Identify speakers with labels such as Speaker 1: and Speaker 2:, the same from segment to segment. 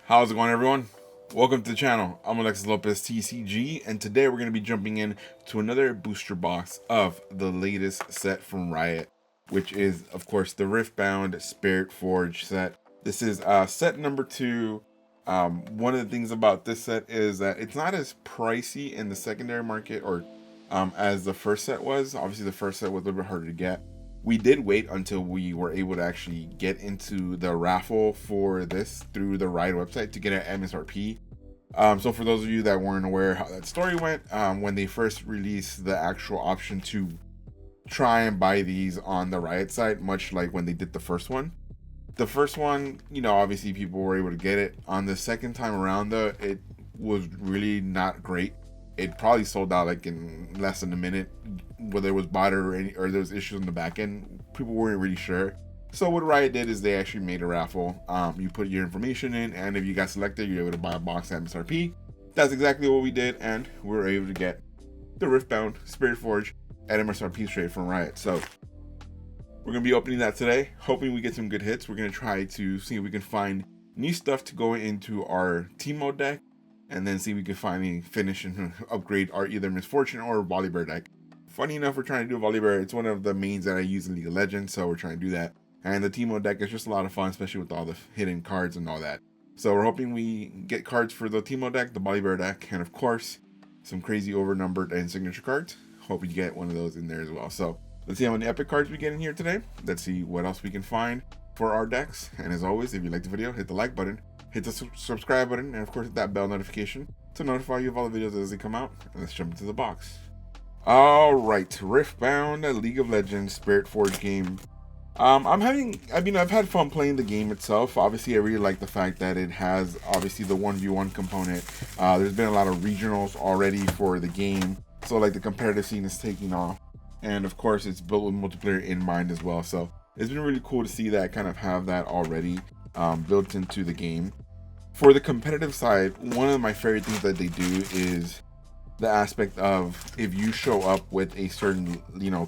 Speaker 1: How's it going, everyone? Welcome to the channel. I'm Alexis Lopez TCG, and today we're going to be jumping in to another booster box of the latest set from Riot, which is, of course, the Riftbound Spiritforge set. This is set number 2. One of the things about this set is that it's not as pricey in the secondary market or as the first set was. Obviously, the first set was a little bit harder to get. We did wait until we were able to actually get into the raffle for this through the Riot website to get an MSRP. So for those of you that weren't aware how that story went, when they first released the actual option to try and buy these on the Riot site, much like when they did the first one, obviously people were able to get it. On the second time around, though, it was really not great. It probably sold out like in less than a minute, whether it was bought or there was issues in the back end. People weren't really sure. So what Riot did is they actually made a raffle. You put your information in, and if you got selected, you're able to buy a box at MSRP. That's exactly what we did, and we were able to get the Riftbound Spiritforge at MSRP straight from Riot. So we're going to be opening that today, hoping we get some good hits. We're going to try to see if we can find new stuff to go into our Teemo deck, and then see if we can finally finish and upgrade our either Misfortune or Volibear deck. Funny enough, we're trying to do Volibear. It's one of the mains that I use in League of Legends, so we're trying to do that. And the Teemo deck is just a lot of fun, especially with all the hidden cards and all that. So we're hoping we get cards for the Teemo deck, the Volibear deck, and of course, some crazy overnumbered and signature cards. Hope we get one of those in there as well. So let's see how many epic cards we get in here today. Let's see what else we can find for our decks. And as always, if you like the video, hit the like button, hit the subscribe button, and of course hit that bell notification to notify you of all the videos as they come out. And let's jump into the box. All right, Riftbound League of Legends Spiritforge game. I've had fun playing the game itself. Obviously, I really like the fact that it has obviously the 1v1 component. There's been a lot of regionals already for the game, so like the competitive scene is taking off, and of course it's built with multiplayer in mind as well. So it's been really cool to see that kind of have that already built into the game. For the competitive side, one of my favorite things that they do is the aspect of if you show up with a certain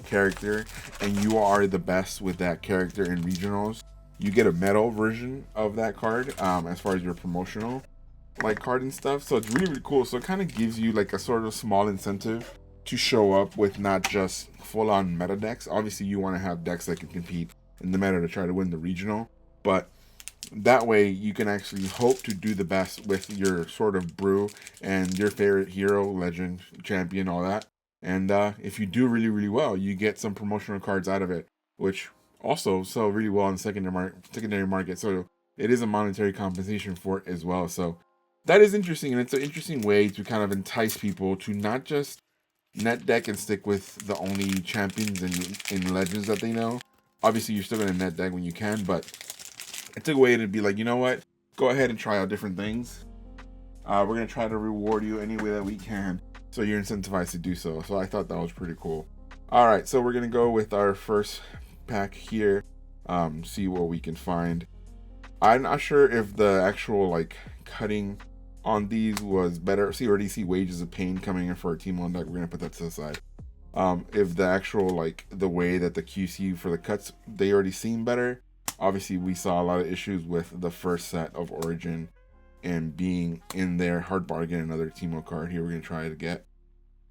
Speaker 1: character and you are the best with that character in regionals, you get a medal version of that card as far as your promotional card and stuff. So it's really cool. So it kind of gives you like a sort of small incentive to show up with not just full-on meta decks. Obviously you want to have decks that can compete in the meta to try to win the regional, but that way you can actually hope to do the best with your sort of brew and your favorite hero, legend, champion, all that. And if you do really well, you get some promotional cards out of it, which also sell really well in secondary market. So it is a monetary compensation for it as well. So that is interesting, and it's an interesting way to kind of entice people to not just net deck and stick with the only champions and legends that they know. Obviously, you're still going to net deck when you can, but it's a way to be like, you know what? Go ahead and try out different things. We're going to try to reward you any way that we can, so you're incentivized to do so. So I thought that was pretty cool. All right, so we're going to go with our first pack here. See what we can find. I'm not sure if the actual cutting on these was better. See, already see Wages of Pain coming in for our Teemo deck. We're going to put that to the side. If the actual the way that the QC for the cuts, they already seem better. Obviously, we saw a lot of issues with the first set of Origin and being in there. Hard bargain, another Teemo card here we're going to try to get.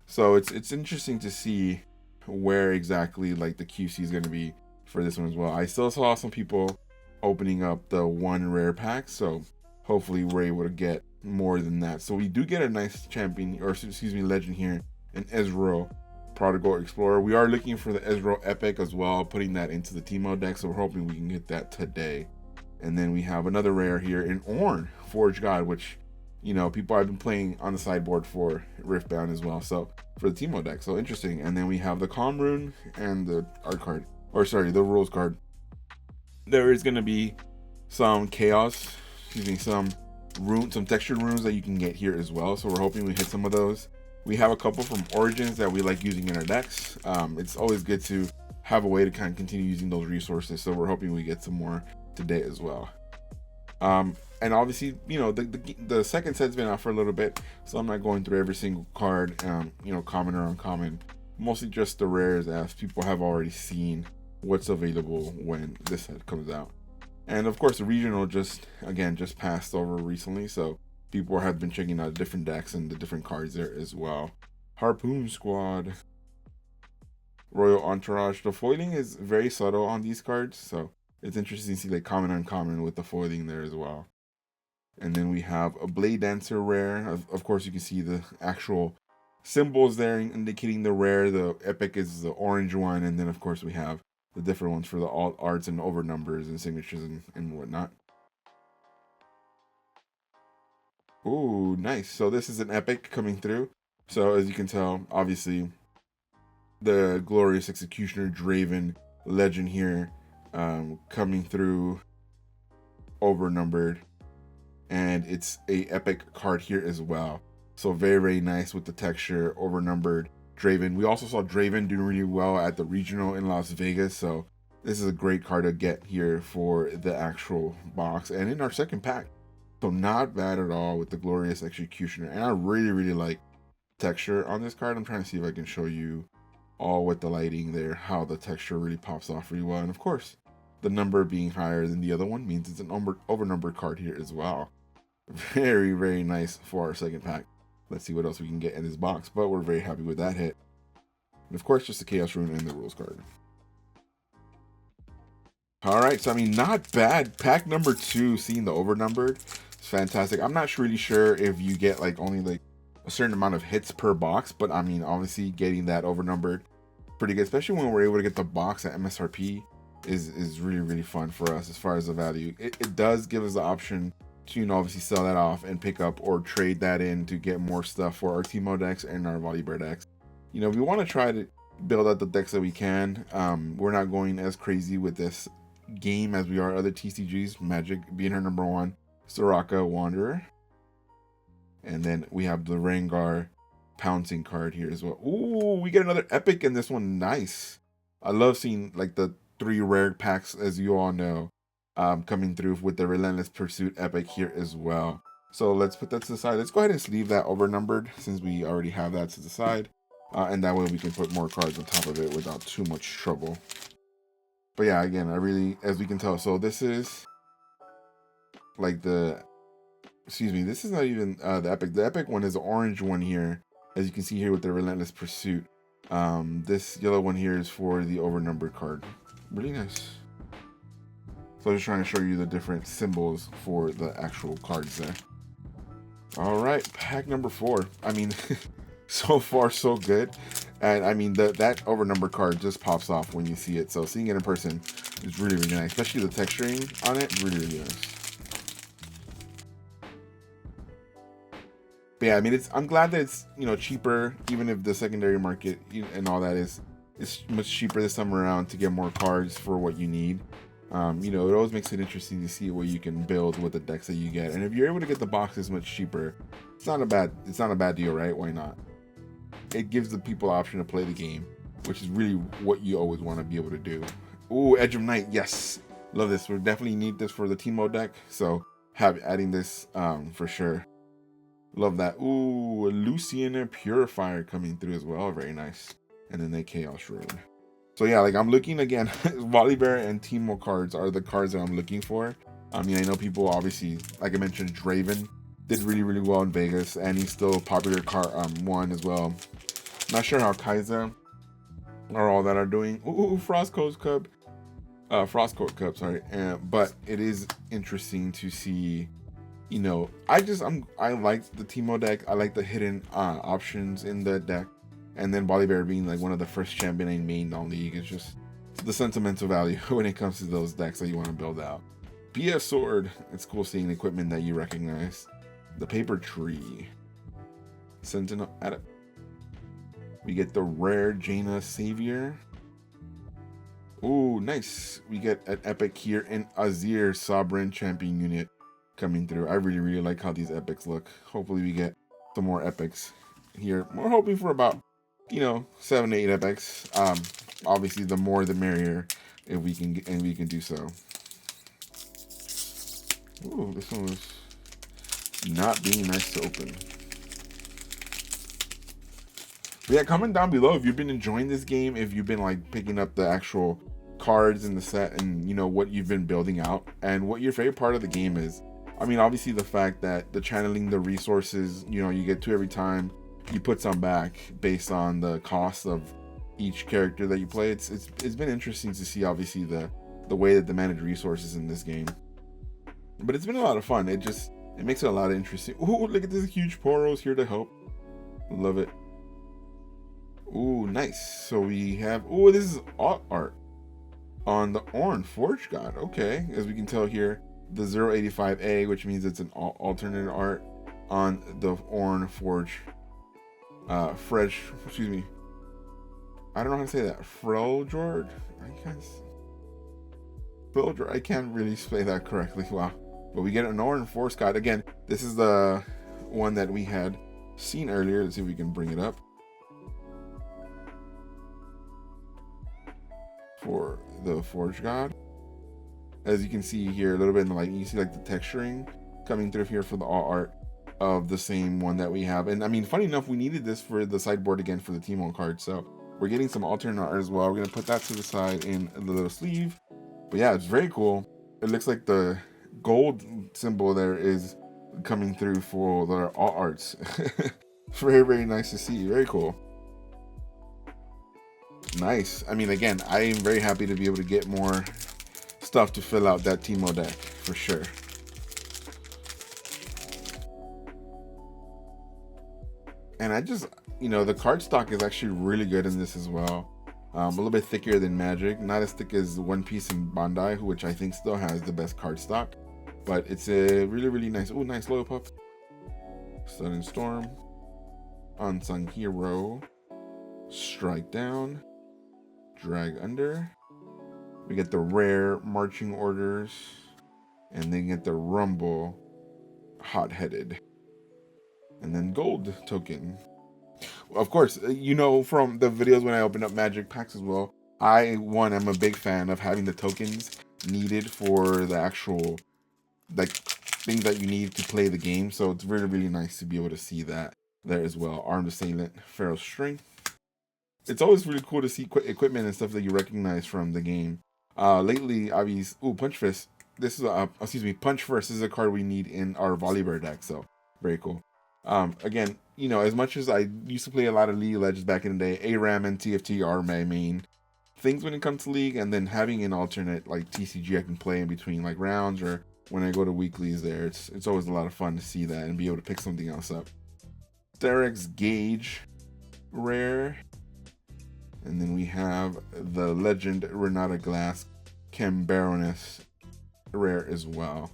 Speaker 1: So it's interesting to see where exactly the QC is going to be for this one as well. I still saw some people opening up the one rare pack, so hopefully we're able to get more than that. So we do get a nice champion, or excuse me, legend here, an Ezreal Prodigal Explorer. We are looking for the Ezreal Epic as well, putting that into the Teemo deck, so we're hoping we can get that today. And then we have another rare here in Ornn, Forge God, which people have been playing on the sideboard for Riftbound as well, so for the Teemo deck. So interesting. And then we have the Calm Rune and the art card, or sorry, the rules card. There is going to be some chaos, some textured runes that you can get here as well, so we're hoping we hit some of those. We have a couple from Origins that we like using in our decks. It's always good to have a way to kind of continue using those resources, so we're hoping we get some more today as well. And obviously, the second set's been out for a little bit, so I'm not going through every single card, common or uncommon. Mostly just the rares, as people have already seen what's available when this set comes out. And of course, the regional just passed over recently, so people have been checking out different decks and the different cards there as well. Harpoon Squad, Royal Entourage. The foiling is very subtle on these cards, so it's interesting to see like common, uncommon with the foiling there as well. And then we have a Blade Dancer rare. Of course, you can see the actual symbols there indicating the rare. The epic is the orange one, and then of course we have the different ones for the alt arts and overnumbers and signatures and whatnot. Ooh, nice. So this is an epic coming through. So as you can tell, obviously, the Glorious Executioner Draven legend here coming through, overnumbered, and it's a epic card here as well. So very, very nice with the texture, overnumbered Draven. We also saw Draven doing really well at the regional in Las Vegas, so this is a great card to get here for the actual box and in our second pack. So not bad at all with the Glorious Executioner, and I really, really like texture on this card. I'm trying to see if I can show you all with the lighting there how the texture really pops off really well. And of course, the number being higher than the other one means it's an overnumbered card here as well. Very, very nice for our second pack. Let's see what else we can get in this box, but we're very happy with that hit. And of course, just the Chaos Rune and the Rules card. All right, so I mean, not bad. Pack number 2, seeing the overnumbered, it's fantastic. I'm not really sure if you get like only like a certain amount of hits per box, but I mean, obviously getting that overnumbered, pretty good, especially when we're able to get the box at MSRP is really, really fun for us as far as the value. It does give us the option to, you know, obviously sell that off and pick up or trade that in to get more stuff for our Teemo decks and our Volibear decks. You know, we want to try to build out the decks that we can. We're not going as crazy with this game as we are other TCGs, Magic being our number 1, Soraka Wanderer. And then we have the Rengar Pouncing card here as well. Ooh, we get another epic in this one. Nice. I love seeing like the 3 rare packs, as you all know, coming through with the Relentless Pursuit epic here as well. So let's put that to the side. Let's go ahead and sleeve that overnumbered since we already have that to the side. And that way we can put more cards on top of it without too much trouble. But yeah, again, I really, as we can tell, so this is like the, excuse me, this is not even the epic. The epic one is the orange one here, as you can see here with the Relentless Pursuit. This yellow one here is for the overnumbered card. Really nice. So I'm just trying to show you the different symbols for the actual cards there. All right, pack number 4. I mean, so far so good. And I mean, that overnumbered card just pops off when you see it. So seeing it in person is really, really nice. Especially the texturing on it, really, really nice. But yeah, I mean, I'm glad that it's, you know, cheaper, even if the secondary market and all that is much cheaper this time around to get more cards for what you need. You know, it always makes it interesting to see what you can build with the decks that you get. And if you're able to get the boxes much cheaper, it's not a bad deal, right? Why not? It gives the people the option to play the game, which is really what you always want to be able to do. Ooh, Edge of Night, yes, love this. We definitely need this for the Teemo deck, so adding this for sure. Love that. Ooh, Lucian Purifier coming through as well, very nice. And then the Chaos Rune. So yeah, like I'm looking again, Volibear and Teemo cards are the cards that I'm looking for. I mean, I know people obviously, like I mentioned, Draven did really, really well in Vegas, and he's still a popular one as well. Not sure how Kaiser or all that are doing. Ooh, Frostcoat Cup, sorry. But it is interesting to see, you know, I like the Teemo deck. I like the hidden options in the deck. And then Volibear being like one of the first champion I mained on league is just the sentimental value when it comes to those decks that you want to build out. BF Sword, it's cool seeing equipment that you recognize. The Paper Tree. Sentinel Adept. We get the rare Jaina Savior. Ooh, nice. We get an epic here in Azir Sovereign Champion unit coming through. I really, really like how these epics look. Hopefully we get some more epics here. We're hoping for about, you know, 7 to 8 epics. Obviously the more the merrier if we can get, and we can do so. Ooh, this one was not being nice to open. But yeah, comment down below if you've been enjoying this game, if you've been like picking up the actual cards in the set and, you know, what you've been building out and what your favorite part of the game is. I mean, obviously the fact that the channeling the resources, you know, you get 2 every time, you put some back based on the cost of each character that you play. It's been interesting to see, obviously, the way that they manage resources in this game. But it's been a lot of fun. It makes it a lot of interesting. Ooh, look at this huge Poros here to help. Love it. Ooh, nice. So we have, ooh, this is art on the Forge God. Okay, as we can tell here, the 085A, which means it's an alternate art on the Forge. Fresh, excuse me. I don't know how to say that. Freljord? I can't really say that correctly. Wow. But we get an Forge God. Again, this is the one that we had seen earlier. Let's see if we can bring it up. For the Forge God. As you can see here, a little bit in the light, you see like the texturing coming through here for the all art of the same one that we have. And I mean, funny enough, we needed this for the sideboard again for the Teemo card. So we're getting some alternate art as well. We're going to put that to the side in the little sleeve. But yeah, it's very cool. It looks like the gold symbol there is coming through for the all arts. Very, very nice to see. Very cool. Nice. I mean, again, I am very happy to be able to get more stuff to fill out that Teemo deck for sure. And I just, you know, the card stock is actually really good in this as well. A little bit thicker than Magic, not as thick as One Piece and Bandai, which I think still has the best card stock. But it's a really, really nice. Oh, nice Loyal Pup. Sudden Storm, Unsung Hero, Strike Down, Drag Under. We get the rare Marching Orders, and then get the Rumble Hot-Headed, and then gold token. Of course, you know from the videos when I opened up Magic packs as well, I'm a big fan of having the tokens needed for the actual like things that you need to play the game. So it's really, really nice to be able to see that there as well. Armed Assailant, Pharaoh's Strength. It's always really cool to see equipment and stuff that you recognize from the game. Lately, obviously, Punch Fist. This is Punch First is a card we need in our Volleyball deck. So very cool. Again, you know, as much as I used to play a lot of League of Legends back in the day, ARAM and TFT are my main things when it comes to League, and then having an alternate like TCG I can play in between like rounds or when I go to weeklies there, it's always a lot of fun to see that and be able to pick something else up. Therex Gauge rare. And then we have the Legend Renata Glass Chem Baroness rare as well.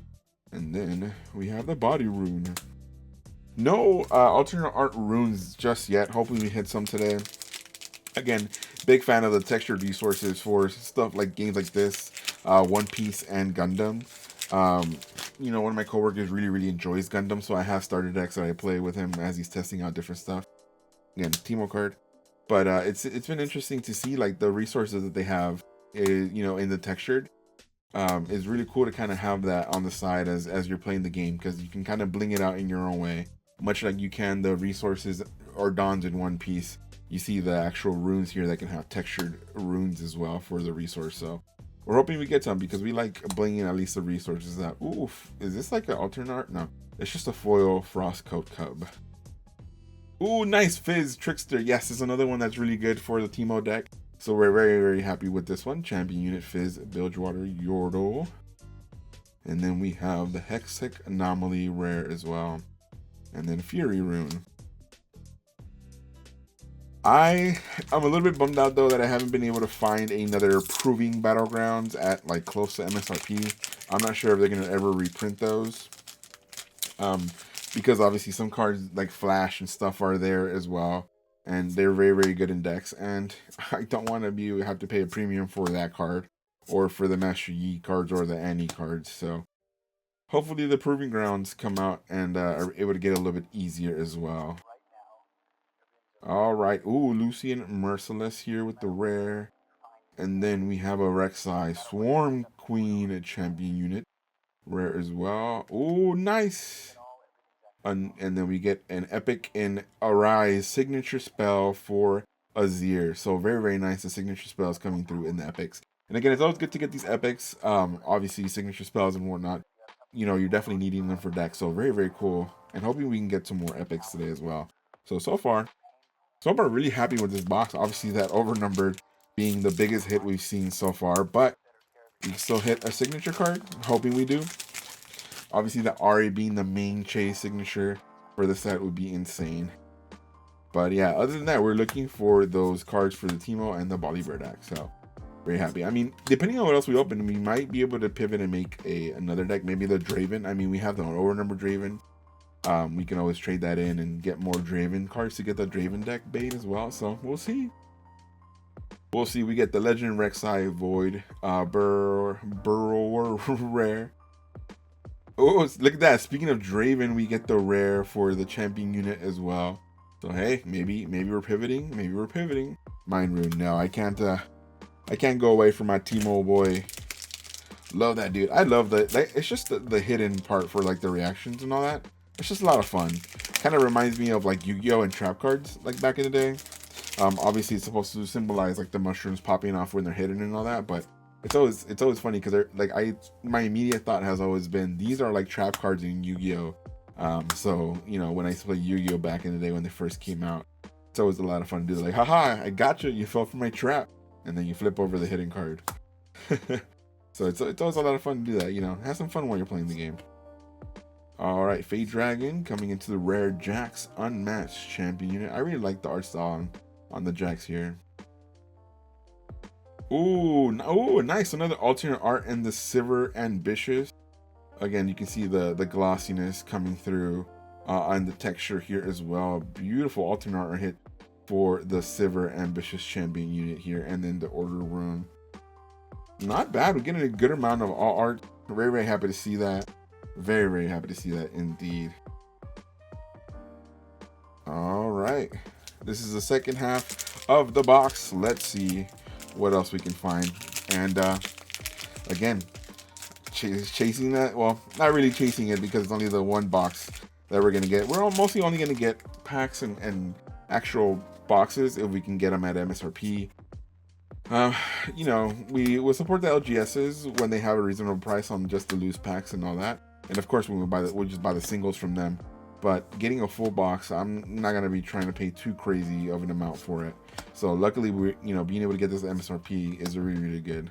Speaker 1: And then we have the Body Rune. No alternate art runes just yet. Hopefully we hit some today. Again, big fan of the textured resources for stuff like games like this, One Piece and Gundam. You know, one of my coworkers really, really enjoys Gundam, so I have starter decks that I play with him as he's testing out different stuff. Again, Teemo card. But it's been interesting to see like the resources that they have, you know, in the textured. It's really cool to kind of have that on the side as you're playing the game, because you can kind of bling it out in your own way, much like you can the resources or dons in One Piece. You see the actual runes here that can have textured runes as well for the resource. So we're hoping we get some, because we like blinging at least the resources out. Oof, is this like an alternate art? No, it's just a foil Frostcoat Cub. Ooh, nice Fizz Trickster. Yes, it's another one that's really good for the Teemo deck. So we're very, very happy with this one. Champion Unit Fizz Bilgewater Yordle. And then we have the Hexic Anomaly rare as well. And then Fury Rune. I'm a little bit bummed out though that I haven't been able to find another Proving Battlegrounds at like close to MSRP. I'm not sure if they're going to ever reprint those. Because obviously some cards like Flash and stuff are there as well, and they're very, very good in decks, and I don't want to have to pay a premium for that card or for the Master Yi cards or the Annie cards. So hopefully the Proving Grounds come out and are able to get a little bit easier as well. All right. Ooh, Lucian Merciless here with the rare, and then we have a Rek'Sai Swarm Queen Champion Unit rare as well. Ooh, nice. And then we get an Epic in Arise signature spell for Azir. So very, very nice. The signature spells coming through in the epics. And again, it's always good to get these epics. Obviously signature spells and whatnot. You know, you're definitely needing them for decks. So very, very cool. And hoping we can get some more epics today as well. So far really happy with this box. Obviously that Overnumbered being the biggest hit we've seen so far, but we can still hit a signature card. Hoping we do. Obviously the Ari being the main chase signature for the set would be insane. But yeah, other than that, we're looking for those cards for the Teemo and the Bolívar deck. So very happy. I mean, depending on what else we open, we might be able to pivot and make another deck. Maybe the Draven. I mean, we have the Overnumbered Draven. We can always trade that in and get more Draven cards to get the Draven deck bait as well. So we'll see. We'll see. We get the Legend Rek'Sai Void, Burrower rare. Oh, look at that. Speaking of Draven, we get the rare for the champion unit as well. So hey, maybe we're pivoting. Maybe we're pivoting. Mind Rune. No, I can't go away from my Teemo boy. Love that dude. I love that. It's just the hidden part for like the reactions and all that. It's just a lot of fun. Kind of reminds me of like Yu-Gi-Oh and trap cards like back in the day. Obviously it's supposed to symbolize like the mushrooms popping off when they're hidden and all that, but it's always funny because like my immediate thought has always been these are like trap cards in Yu-Gi-Oh. So you know, when I used to play Yu-Gi-Oh back in the day when they first came out, it's always a lot of fun to do. Like, haha, I got you. You fell for my trap, and then you flip over the hidden card. So it's always a lot of fun to do that. You know, have some fun while you're playing the game. All right, Fade Dragon coming into the rare Jax Unmatched champion unit. I really like the art style on the Jax here. Ooh, nice. Another alternate art in the Silver Ambitious. Again, you can see the glossiness coming through on the texture here as well. Beautiful alternate art hit for the Silver Ambitious champion unit here, and then the Order Rune. Not bad. We're getting a good amount of all art. Very, very happy to see that. Very, very happy to see that indeed. All right. This is the second half of the box. Let's see what else we can find. And again, chasing that. Well, not really chasing it because it's only the one box that we're going to get. We're mostly only going to get packs and actual boxes if we can get them at MSRP. You know, we will support the LGSs when they have a reasonable price on just the loose packs and all that. And of course, when we'll just buy the singles from them. But getting a full box, I'm not gonna be trying to pay too crazy of an amount for it. So luckily, being able to get this MSRP is really, really good.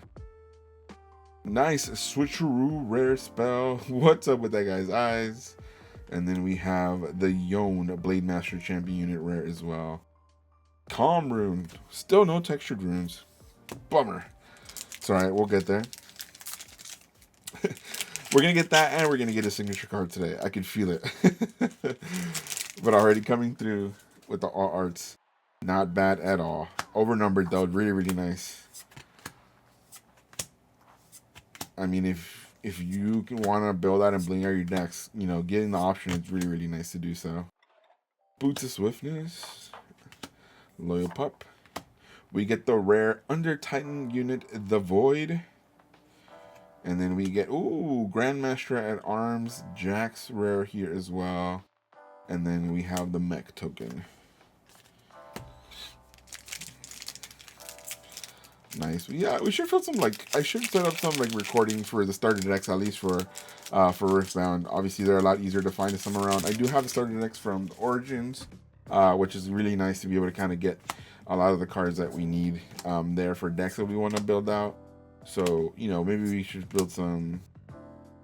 Speaker 1: Nice switcheroo rare spell. What's up with that guy's eyes? And then we have the Yone Blade Master champion unit rare as well. Calm rune. Still no textured runes. Bummer. It's alright, we'll get there. We're going to get that, and we're going to get a signature card today. I can feel it. But already coming through with the all arts. Not bad at all. Overnumbered, though. Really, really nice. I mean, if you want to build out and bling out your decks, you know, getting the option is really, really nice to do so. Boots of Swiftness. Loyal Pup. We get the rare Under Titan unit, the Void. And then we get, Grandmaster at Arms, Jax rare here as well. And then we have the mech token. Nice. Yeah, we should feel some, I should set up some, recording for the starter decks, at least for Riftbound. Obviously, they're a lot easier to find some around. I do have the starter decks from Origins, which is really nice to be able to kind of get a lot of the cards that we need there for decks that we want to build out. So, you know, maybe we should build some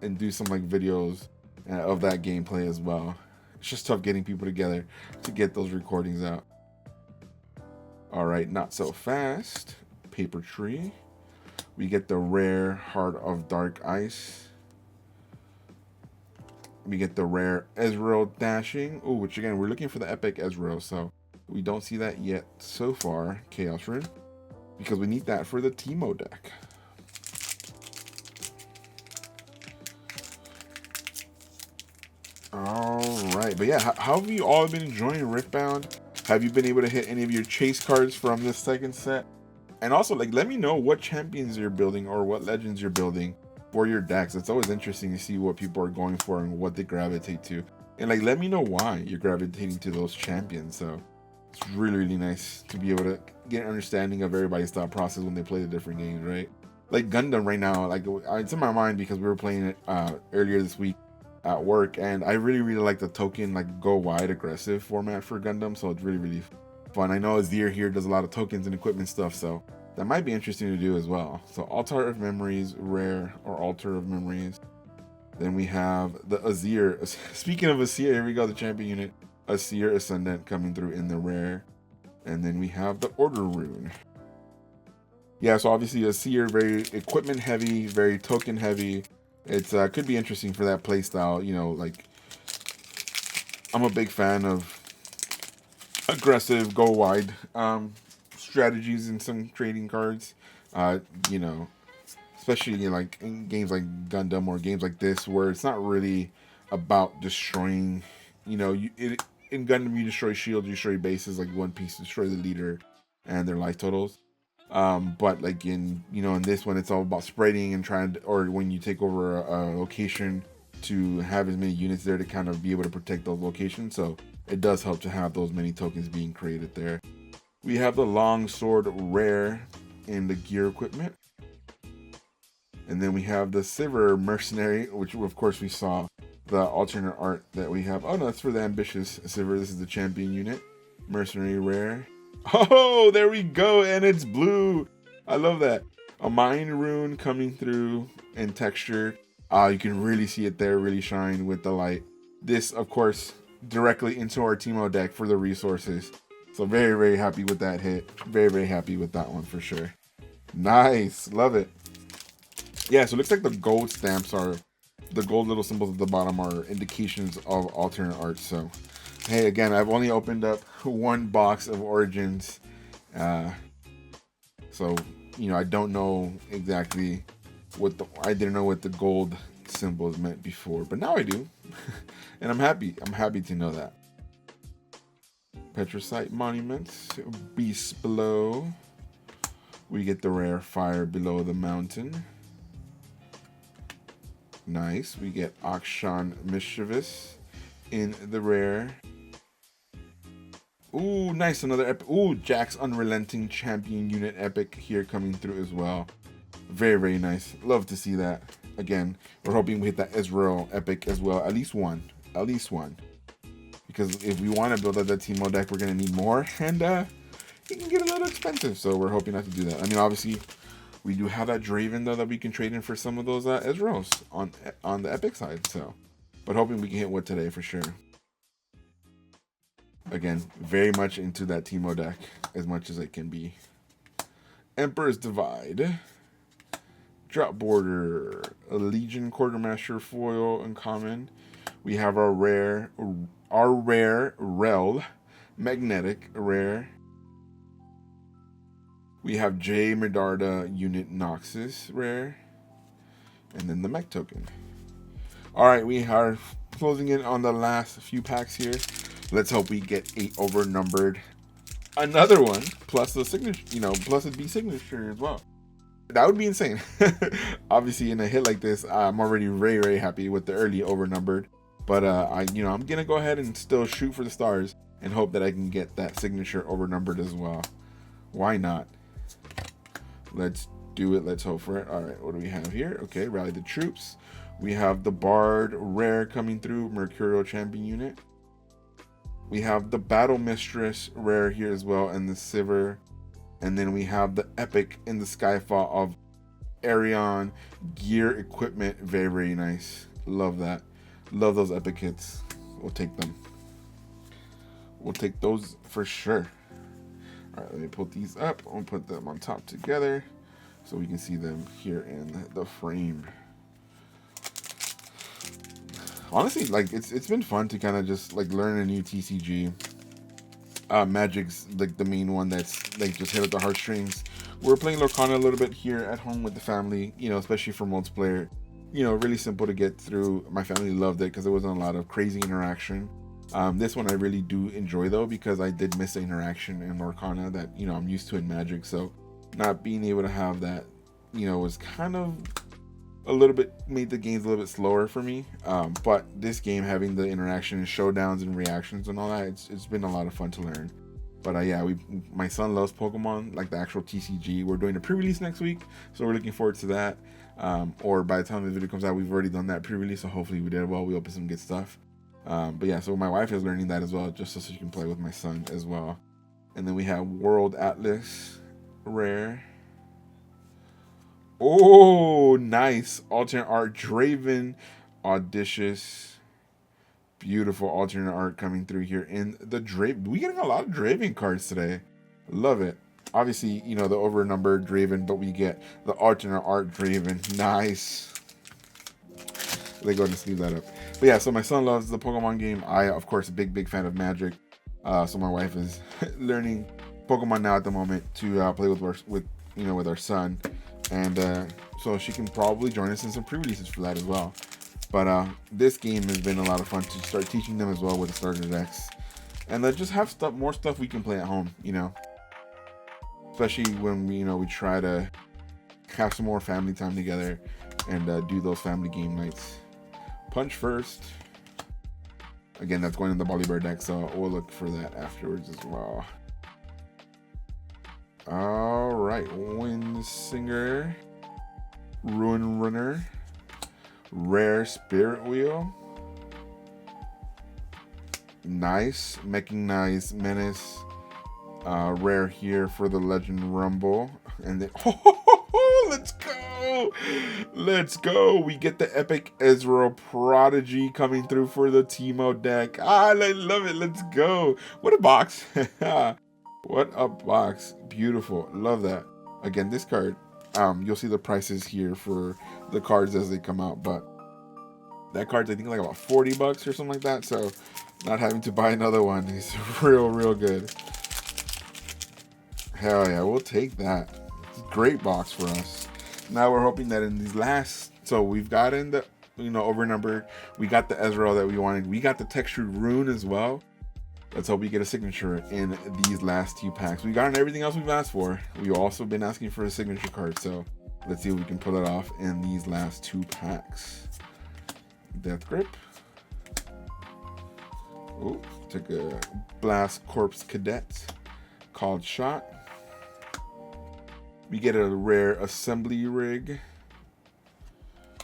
Speaker 1: and do some videos of that gameplay as well. It's just tough getting people together to get those recordings out. All right, not so fast. Paper Tree. We get the rare Heart of Dark Ice. We get the rare Ezreal Dashing. Oh, which again, we're looking for the epic Ezreal, so we don't see that yet so far. Chaos Rune, because we need that for the Teemo deck. All right, but yeah, how have you all been enjoying Riftbound? Have you been able to hit any of your chase cards from this second set? And also, let me know what champions you're building or what legends you're building for your decks. It's always interesting to see what people are going for and what they gravitate to. And let me know why you're gravitating to those champions. So it's really, really nice to be able to get an understanding of everybody's thought process when they play the different games, right? like Gundam right now. Like it's in my mind because we were playing it earlier this week at work, and I really like the token like go wide aggressive format for Gundam. So it's really fun. I know Azir here does a lot of tokens and equipment stuff, so that might be interesting to do as well. So Altar of Memories, rare, or Altar of Memories. Then we have the Azir. Speaking of Azir, here we go, the champion unit. Azir Ascendant coming through in the rare. And then we have the Order Rune. Yeah, so obviously Azir, very equipment heavy, very token heavy. It's could be interesting for that playstyle. You know, like, I'm a big fan of aggressive, go wide strategies in some trading cards. You know, especially like in games like Gundam or games like this, where it's not really about destroying. You know, in Gundam you destroy shields, you destroy bases, like One Piece destroy the leader and their life totals. But like in this one, it's all about spreading and trying to, or when you take over a location, to have as many units there to kind of be able to protect those locations. So it does help to have those many tokens being created there. We have the long sword rare in the gear equipment. And then we have the Silver Mercenary, which of course we saw the alternate art that we have. Oh no, that's for the Ambitious Silver. This is the champion unit. Mercenary rare. Oh, there we go, and it's blue. I love that. A Mind Rune coming through in texture. You can really see it there, really shine with the light. This, of course, directly into our Teemo deck for the resources. So very happy with that hit. Very happy with that one for sure. Nice, love it. Yeah, so it looks like the gold stamps are, the gold little symbols at the bottom are indications of alternate art. So, hey, again, I've only opened up one box of Origins. So, I don't know exactly I didn't know what the gold symbols meant before, but now I do. And I'm happy to know that. Petrosite Monuments, Beast Below. We get the rare Fire Below the Mountain. Nice. We get Akshan Mischievous in the rare. Ooh, nice. Another epic. Ooh, Jack's Unrelenting Champion Unit epic here coming through as well. Very nice. Love to see that. Again, we're hoping we hit that Ezreal epic as well. At least one. Because if we want to build up that Teemo deck, we're going to need more. And it can get a little expensive. So we're hoping not to do that. I mean, obviously, we do have that Draven, though, that we can trade in for some of those Ezreals on the epic side. So, but hoping we can hit one today for sure. Again, very much into that Teemo deck as much as it can be. Emperor's Divide. Drop Border. A Legion Quartermaster foil uncommon. We have our rare Rel Magnetic rare. We have J Medarda Unit Noxus rare. And then the mech token. Alright, we are closing in on the last few packs here. Let's hope we get 8 overnumbered. Another one, plus the signature, plus a B signature as well. That would be insane. Obviously, in a hit like this, I'm already very happy with the early overnumbered. But I'm gonna go ahead and still shoot for the stars and hope that I can get that signature overnumbered as well. Why not? Let's do it. Let's hope for it. All right, what do we have here? Okay, Rally the Troops. We have the Bard rare coming through, Mercurial Champion unit. We have the Battle Mistress rare here as well, and the Silver. And then we have the Epic in the Skyfall of Arion gear equipment. Very nice. Love that. Love those epic hits. We'll take them. We'll take those for sure. All right, let me put these up. I'll put them on top together so we can see them here in the frame. Honestly, like it's been fun to kind of just like learn a new TCG. Magic's like the main one that's like just hit at the heartstrings. We're playing Lorcana a little bit here at home with the family, especially for multiplayer. Really simple to get through. My family loved it because there wasn't a lot of crazy interaction. This one I really do enjoy though, because I did miss the interaction in Lorcana that I'm used to in Magic. So not being able to have that, was kind of a little bit, made the games a little bit slower for me. But this game having the interaction and showdowns and reactions and all that, it's been a lot of fun to learn. But yeah, my son loves Pokemon, like the actual TCG. We're doing a pre-release next week, so we're looking forward to that. Or by the time the video comes out, we've already done that pre-release, so hopefully we did well. We opened some good stuff. But yeah, so my wife is learning that as well, just so she can play with my son as well. And then we have World Atlas rare. Oh, nice alternate art Draven, audacious, beautiful alternate art coming through here in the Draven. We getting a lot of Draven cards today. Love it. Obviously, you know, the overnumbered Draven, but we get the alternate art Draven. Nice. They go and sleeve that up. But yeah, so my son loves the Pokemon game. I, of course, a big fan of Magic. So my wife is learning Pokemon now at the moment to play with our son, and so she can probably join us in some pre-releases for that as well. But this game has been a lot of fun to start teaching them as well with the starter decks, and just have more stuff we can play at home. You know, especially when we try to have some more family time together and do those family game nights. Punch first. Again, that's going in the Bollywood deck, so we'll look for that afterwards as well. All right, Windsinger, Ruin Runner, Rare Spirit Wheel, nice, Mechanized Menace, rare here for the Legend Rumble, and then let's go. We get the epic Ezreal Prodigy coming through for the Teemo deck. I love it. Let's go. What a box. What a box. Beautiful. Love that. Again, this card, you'll see the prices here for the cards as they come out, but that card's I think like about $40 or something like that, so not having to buy another one is real good. Hell yeah, we'll take that. Great box for us. Now we're hoping that in these last, so we've gotten the overnumbered, we got the Ezreal that we wanted, we got the textured rune as well. Let's hope we get a signature in these last 2 packs. We got everything else we've asked for. We've also been asking for a signature card, so let's see if we can pull it off in these last 2 packs. Death Grip. Oh, took a Blast Corpse Cadet. Called Shot. We get a rare Assembly Rig.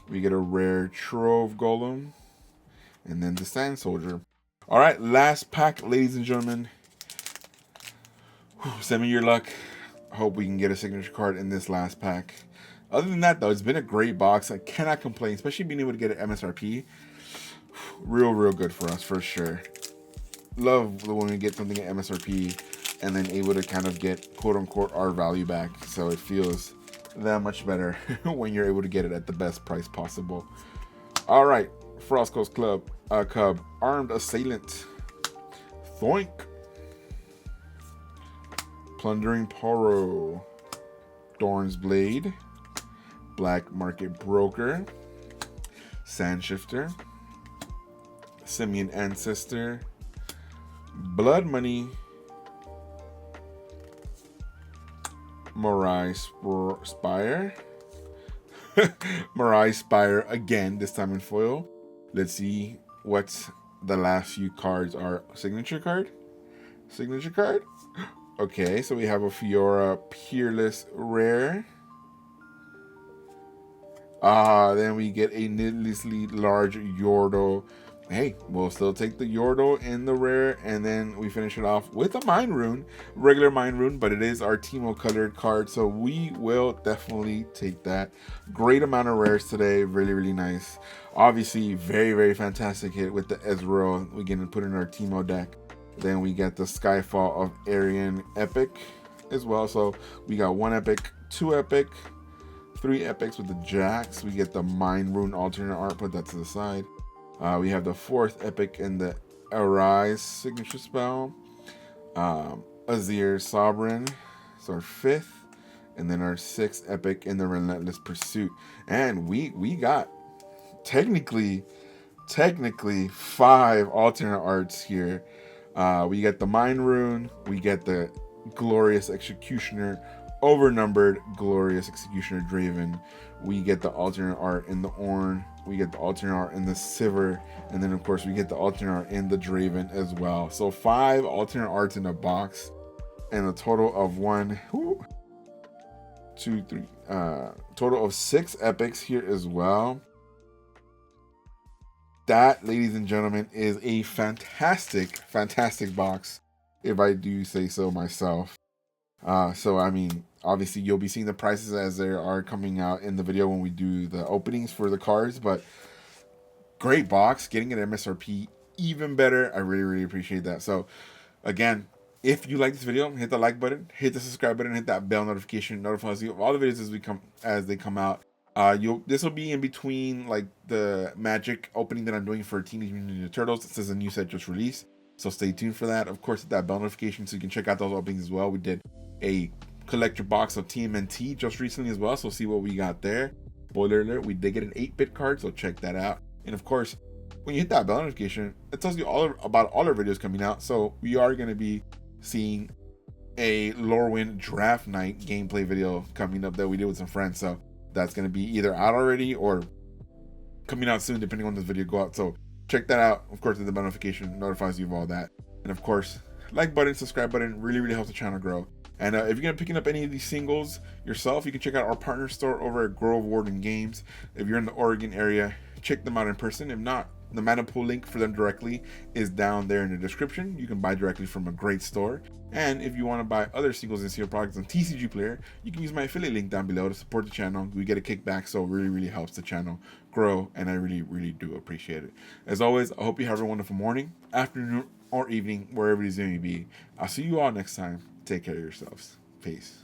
Speaker 1: We get a rare Trove Golem. And then the Sand Soldier. All right, last pack, ladies and gentlemen. Send me your luck. Hope we can get a signature card in this last pack. Other than that, though, it's been a great box. I cannot complain, especially being able to get an MSRP. Real good for us, for sure. Love when we get something at MSRP and then able to kind of get quote-unquote our value back. So it feels that much better when you're able to get it at the best price possible. All right, Frost Coast Cub, Armed Assailant, Thoink, Plundering Poro, Dorn's Blade, Black Market Broker, Sandshifter, Simian Ancestor, Blood Money, Mirai Spire, Mirai Spire again, this time in foil. Let's see what the last few cards are. Signature card? Okay, so we have a Fiora Peerless Rare. Then we get a needlessly large Yordle. Hey, we'll still take the Yordle in the rare, and then we finish it off with a Mind Rune, regular Mind Rune, but it is our Teemo colored card, so we will definitely take that. Great amount of rares today, really nice. Obviously, very fantastic hit with the Ezreal. We get to put in our Teemo deck. Then we get the Skyfall of Arian Epic as well. So we got 1 epic, 2 epic, 3 epics with the Jax. We get the Mind Rune alternate art, put that to the side. We have the 4th epic in the Arise signature spell. Azir Sovereign, so our 5th. And then our 6th epic in the Relentless Pursuit. And we got technically 5 alternate arts here. We get the Mind Rune. We get the Glorious Executioner, Overnumbered Glorious Executioner Draven. We get the alternate art in the Ornn. We get the alternate art in the Sivir, and then of course we get the alternate art in the Draven as well. So 5 alternate arts in a box. and a total of total of 6 epics here as well. That, ladies and gentlemen, is a fantastic box, if I do say so myself. So I mean, obviously you'll be seeing the prices as they are coming out in the video when we do the openings for the cards, but great box, getting an MSRP even better. I really appreciate that. So again, if you like this video, hit the like button, hit the subscribe button, hit that bell notification, notifies you of all the videos as they come out. This will be in between like the Magic opening that I'm doing for Teenage Mutant Ninja Turtles. It says a new set just released, so stay tuned for that. Of course, hit that bell notification so you can check out those openings as well. We did a collector box of TMNT just recently as well, so see what we got there. Spoiler alert, we did get an 8-bit card, so check that out. And of course, when you hit that bell notification, it tells you about all our videos coming out. So we are going to be seeing a Lorwyn Draft Night gameplay video coming up that we did with some friends. So that's going to be either out already or coming out soon, depending on this video go out. So check that out. Of course, the bell notification notifies you of all that. And of course, like button, subscribe button really helps the channel grow. And if you're going to picking up any of these singles yourself, you can check out our partner store over at Grove Warden Games. If you're in the Oregon area, check them out in person. If not, the mana pool link for them directly is down there in the description. You can buy directly from a great store. And if you want to buy other singles and seal products on TCG Player, you can use my affiliate link down below to support the channel. We get a kickback, so it really helps the channel grow, and I really do appreciate it. As always, I hope you have a wonderful morning, afternoon, or evening, wherever it is you may be. I'll see you all next time. Take care of yourselves. Peace.